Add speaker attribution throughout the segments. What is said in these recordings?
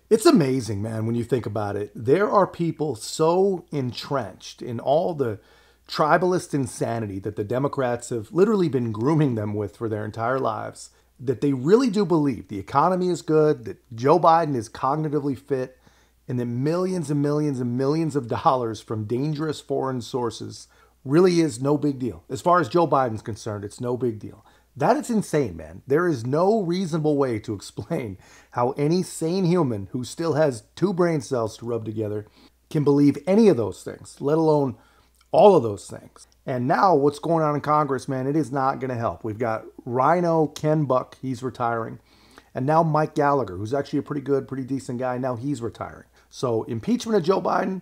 Speaker 1: It's amazing, man, when you think about it. There are people so entrenched in all the tribalist insanity that the Democrats have literally been grooming them with for their entire lives that they really do believe the economy is good, that Joe Biden is cognitively fit, and that millions and millions and millions of dollars from dangerous foreign sources really is no big deal. As far as Joe Biden's concerned, it's no big deal. That is insane, man. There is no reasonable way to explain how any sane human who still has two brain cells to rub together can believe any of those things, let alone all of those things. And now what's going on in Congress, man, it is not going to help. We've got Rhino Ken Buck, he's retiring. And now Mike Gallagher, who's actually a pretty good, pretty decent guy, now he's retiring. So impeachment of Joe Biden,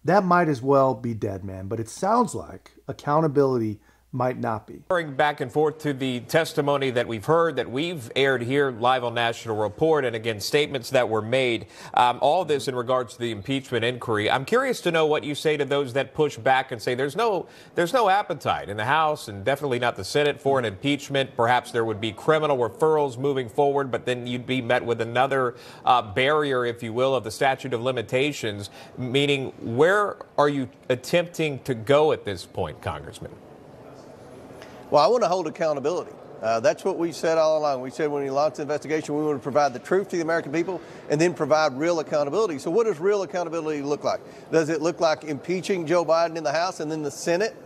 Speaker 1: that might as well be dead, man. But it sounds like accountability might not be.
Speaker 2: Going back and forth to the testimony that we've heard, that we've aired here live on National Report, and again, statements that were made, all this in regards to the impeachment inquiry. I'm curious to know what you say to those that push back and say there's no appetite in the House and definitely not the Senate for an impeachment. Perhaps there would be criminal referrals moving forward, but then you'd be met with another barrier, if you will, of the statute of limitations, meaning where are you attempting to go at this point, Congressman?
Speaker 3: Well, I want to hold accountability. That's what we said all along. We said when we launched the investigation, we want to provide the truth to the American people and then provide real accountability. So what does real accountability look like? Does it look like impeaching Joe Biden in the House and then the Senate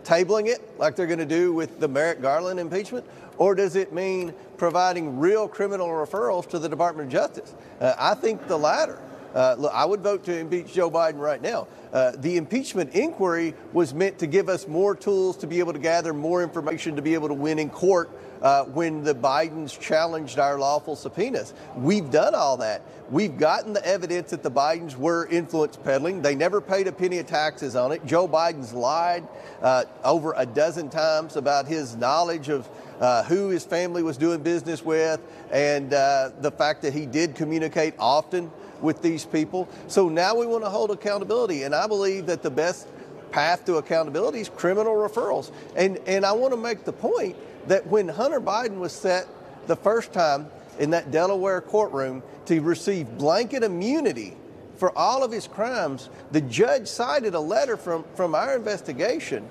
Speaker 3: tabling it like they're going to do with the Merrick Garland impeachment? Or does it mean providing real criminal referrals to the Department of Justice? I think the latter. Look, I would vote to impeach Joe Biden right now. The impeachment inquiry was meant to give us more tools to be able to gather more information to be able to win in court when the Bidens challenged our lawful subpoenas. We've done all that. We've gotten the evidence that the Bidens were influence peddling. They never paid a penny of taxes on it. Joe Biden's lied over a dozen times about his knowledge of who his family was doing business with and the fact that he did communicate often with these people. So now we want to hold accountability, and I believe that the best path to accountability is criminal referrals. And I want to make the point that when Hunter Biden was set the first time in that Delaware courtroom to receive blanket immunity for all of his crimes, the judge cited a letter from our investigation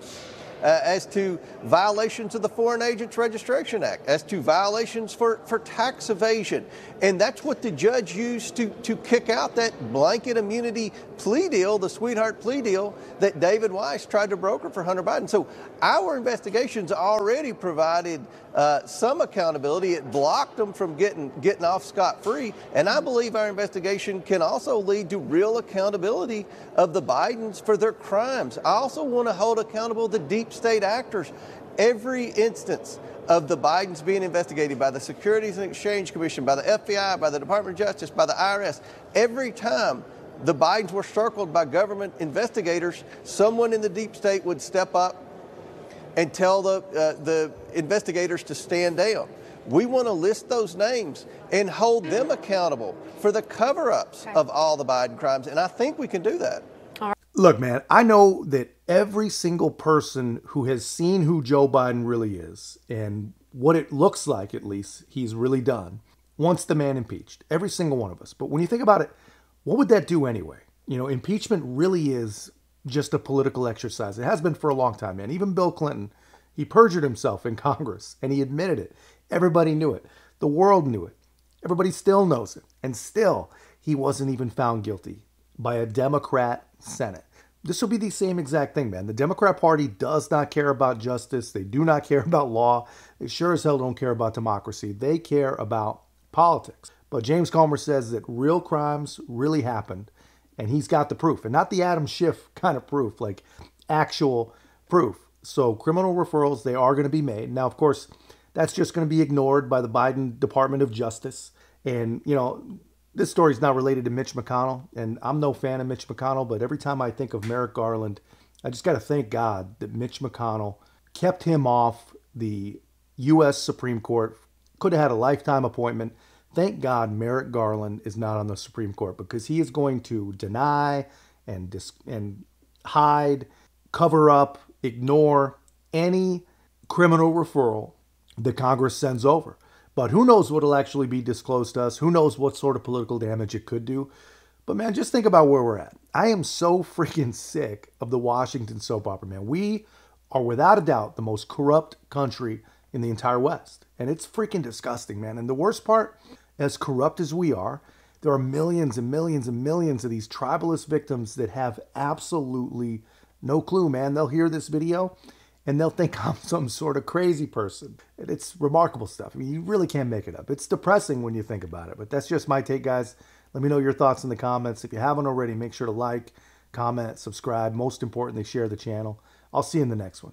Speaker 3: as to violations of the Foreign Agents Registration Act, as to violations for tax evasion. And that's what the judge used to kick out that blanket immunity plea deal, the sweetheart plea deal that David Weiss tried to broker for Hunter Biden. So our investigations already provided some accountability. It blocked them from getting off scot-free. And I believe our investigation can also lead to real accountability of the Bidens for their crimes. I also want to hold accountable the deep state actors. Every instance of the Bidens being investigated by the Securities and Exchange Commission, by the FBI, by the Department of Justice, by the IRS, every time the Bidens were circled by government investigators, someone in the deep state would step up and tell the investigators to stand down. We want to list those names and hold them accountable for the cover-ups of all the Biden crimes, and I think we can do that.
Speaker 1: Look, man, I know that every single person who has seen who Joe Biden really is and what it looks like, at least, he's really done, wants the man impeached. Every single one of us. But when you think about it, what would that do anyway? You know, impeachment really is just a political exercise. It has been for a long time, man. Even Bill Clinton, he perjured himself in Congress and he admitted it. Everybody knew it. The world knew it. Everybody still knows it. And still, he wasn't even found guilty by a Democrat Senate. This will be the same exact thing, man. The Democrat Party does not care about justice. They do not care about law. They sure as hell don't care about democracy. They care about politics. But James Comer says that real crimes really happened, and he's got the proof. And not the Adam Schiff kind of proof, like actual proof. So criminal referrals, they are going to be made. Now, of course, that's just going to be ignored by the Biden Department of Justice. And, you know, this story is not related to Mitch McConnell, and I'm no fan of Mitch McConnell, but every time I think of Merrick Garland, I just got to thank God that Mitch McConnell kept him off the U.S. Supreme Court. Could have had a lifetime appointment. Thank God Merrick Garland is not on the Supreme Court, because he is going to deny and hide, cover up, ignore any criminal referral that Congress sends over. But who knows what will actually be disclosed to us? Who knows what sort of political damage it could do? But man, just think about where we're at. I am so freaking sick of the Washington soap opera, man. We are without a doubt the most corrupt country in the entire West. And it's freaking disgusting, man. And the worst part, as corrupt as we are, there are millions and millions and millions of these tribalist victims that have absolutely no clue, man. They'll hear this video and they'll think I'm some sort of crazy person. It's remarkable stuff. I mean, you really can't make it up. It's depressing when you think about it, but that's just my take, guys. Let me know your thoughts in the comments. If you haven't already, make sure to like, comment, subscribe. Most importantly, share the channel. I'll see you in the next one.